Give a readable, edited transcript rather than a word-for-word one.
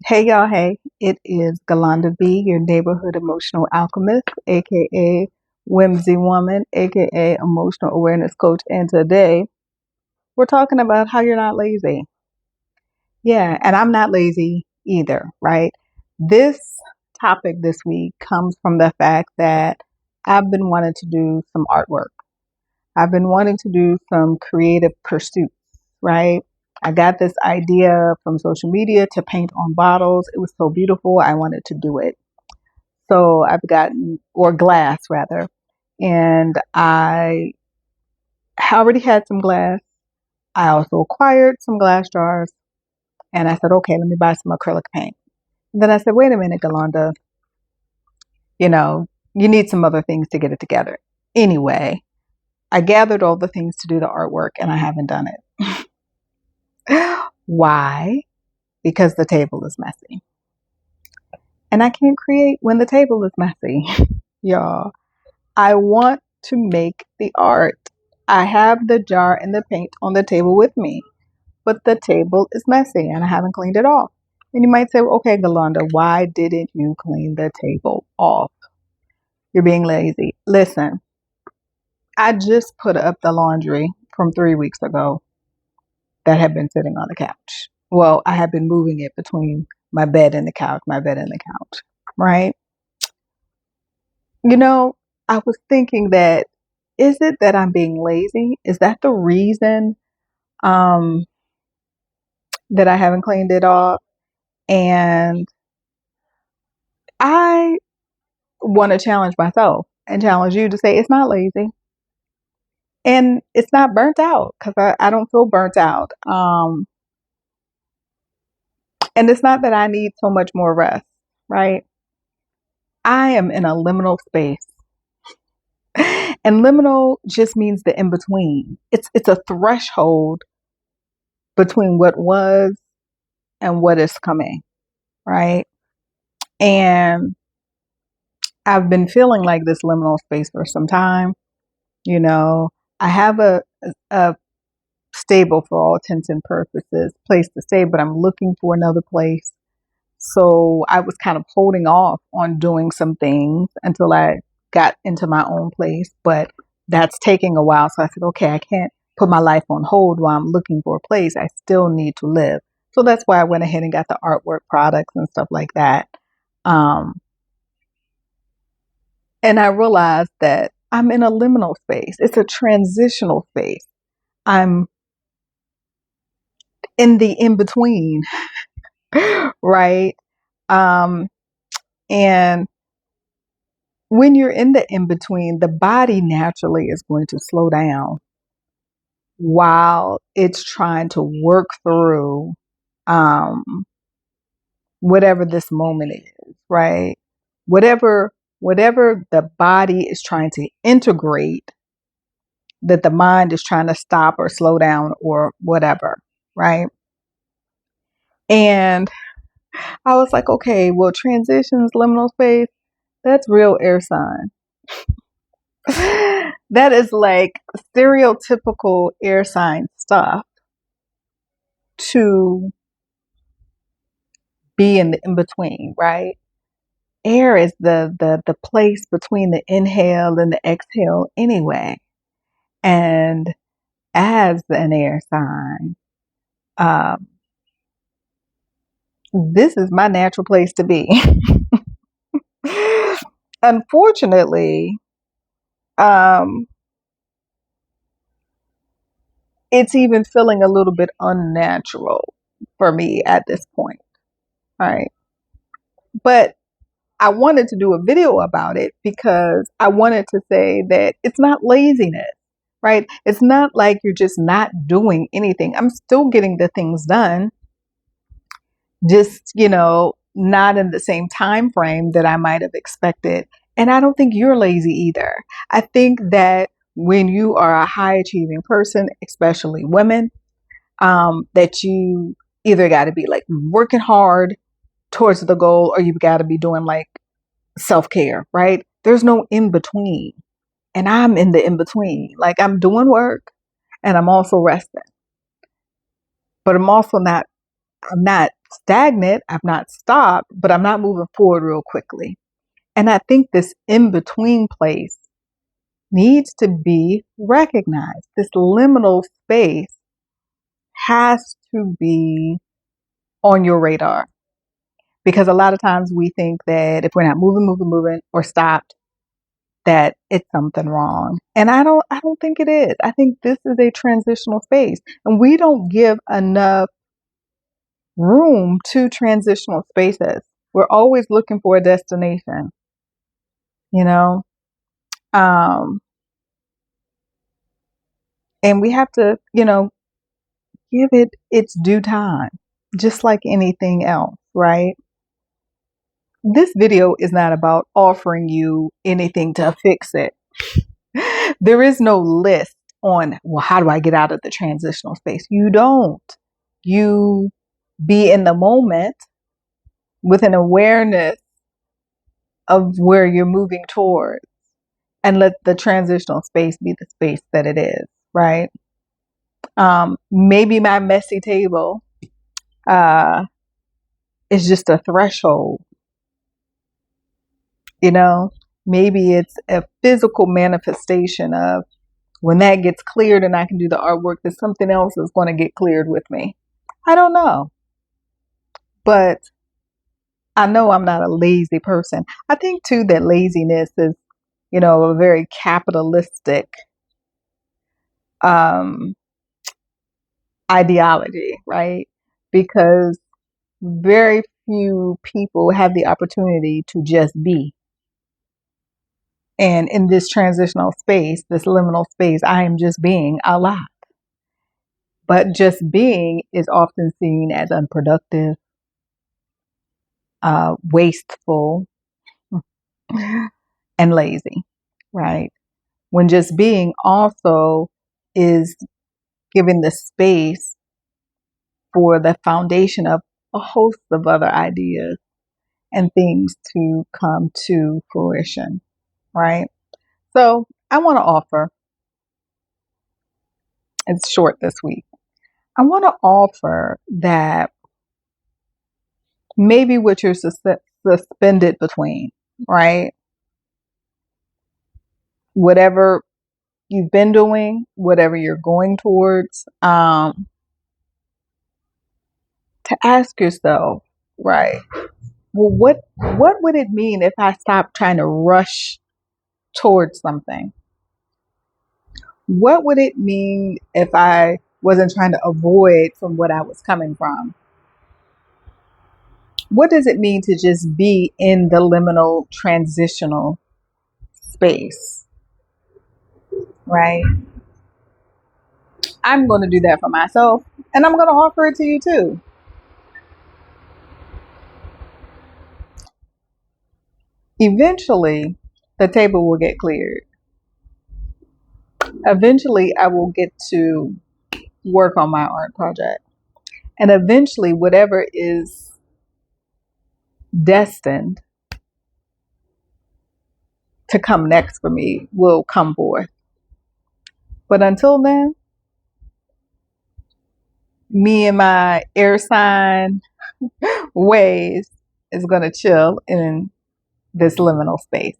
Hey y'all, hey, it is GalandaB, your neighborhood emotional alchemist, aka Whimsy Woman, aka Emotional Awareness Coach. And today we're talking about how you're not lazy. Yeah, and I'm not lazy either, right? This topic this week comes from the fact that I've been wanting to do some artwork. I've been wanting to do some creative pursuits, right? I got this idea from social media to paint on bottles. It was so beautiful. I wanted to do it. So I've gotten, or glass rather, and I already had some glass. I also acquired some glass jars, and I said, okay, let me buy some acrylic paint. And then I said, wait a minute, Galanda, you know, you need some other things to get it together. Anyway, I gathered all the things to do the artwork, and I haven't done it. Why? Because the table is messy. And I can't create when the table is messy. Y'all, I want to make the art. I have the jar and the paint on the table with me, but the table is messy and I haven't cleaned it off. And you might say, okay, Galanda, why didn't you clean the table off? You're being lazy. Listen, I just put up the laundry from 3 weeks ago that had been sitting on the couch. Well, I had been moving it between my bed and the couch, right? You know, I was thinking that, is it that I'm being lazy? Is that the reason um, that I haven't cleaned it off? And I want to challenge myself and challenge you to say it's not lazy and it's not burnt out because I don't feel burnt out. And it's not that I need so much more rest, right? I am in a liminal space. And liminal just means the in between. It's a threshold between what was and what is coming, right? And I've been feeling like this liminal space for some time. You know, I have a stable, for all intents and purposes, place to stay, but I'm looking for another place. So I was kind of holding off on doing some things until I got into my own place, but that's taking a while. So I said, okay, I can't put my life on hold while I'm looking for a place. I still need to live. So that's why I went ahead and got the artwork products and stuff like that. Um, and I realized that I'm in a liminal space. It's a transitional space. I'm in the in between, right? Um, and when you're in the in between, the body naturally is going to slow down while it's trying to work through um, whatever this moment is, right? Whatever the body is trying to integrate, that the mind is trying to stop or slow down or whatever, right? And I was like, okay, well, transitions, liminal space, that's real air sign. That is like stereotypical air sign stuff to be in the in between, right? Air is the place between the inhale and the exhale anyway. And as an air sign, um, this is my natural place to be. Unfortunately, um, it's even feeling a little bit unnatural for me at this point, right? But I wanted to do a video about it because I wanted to say that it's not laziness, right? It's not like you're just not doing anything. I'm still getting the things done, just, not in the same time frame that I might have expected. And I don't think you're lazy either. I think that when you are a high achieving person, especially women, that you either got to be like working hard towards the goal or you've got to be doing like self-care, right? There's no in between. And I'm in the in between. Like I'm doing work and I'm also resting. But I'm not stagnant. I've not stopped, but I'm not moving forward real quickly. And I think this in-between place needs to be recognized. This liminal space has to be on your radar, because a lot of times we think that if we're not moving or stopped, that it's something wrong. And I don't think it is. I think this is a transitional space, and we don't give enough room to transitional spaces. We're always looking for a destination, you know? And we have to, give it its due time, just like anything else, right? This video is not about offering you anything to fix it. There is no list on, well, how do I get out of the transitional space? You don't. You be in the moment with an awareness of where you're moving toward, and let the transitional space be the space that it is, right? Maybe my messy table is just a threshold, maybe it's a physical manifestation of when that gets cleared and I can do the artwork, that something else is going to get cleared with me. I don't know. But I know I'm not a lazy person. I think too that laziness is, a very capitalistic ideology, right? Because very few people have the opportunity to just be. And in this transitional space, this liminal space, I am just being a lot. But just being is often seen as unproductive, wasteful, and lazy, right? When just being also is giving the space for the foundation of a host of other ideas and things to come to fruition, right? So I want to offer, it's short this week, I want to offer that maybe what you're suspended between, right? Whatever you've been doing, whatever you're going towards, to ask yourself, right? Well, what would it mean if I stopped trying to rush towards something? What would it mean if I wasn't trying to avoid from what I was coming from? What does it mean to just be in the liminal transitional space, right? I'm going to do that for myself, and I'm going to offer it to you too. Eventually, the table will get cleared. Eventually, I will get to work on my art project. And eventually, whatever is destined to come next for me will come forth. But until then, me and my air sign ways is going to chill in this liminal space.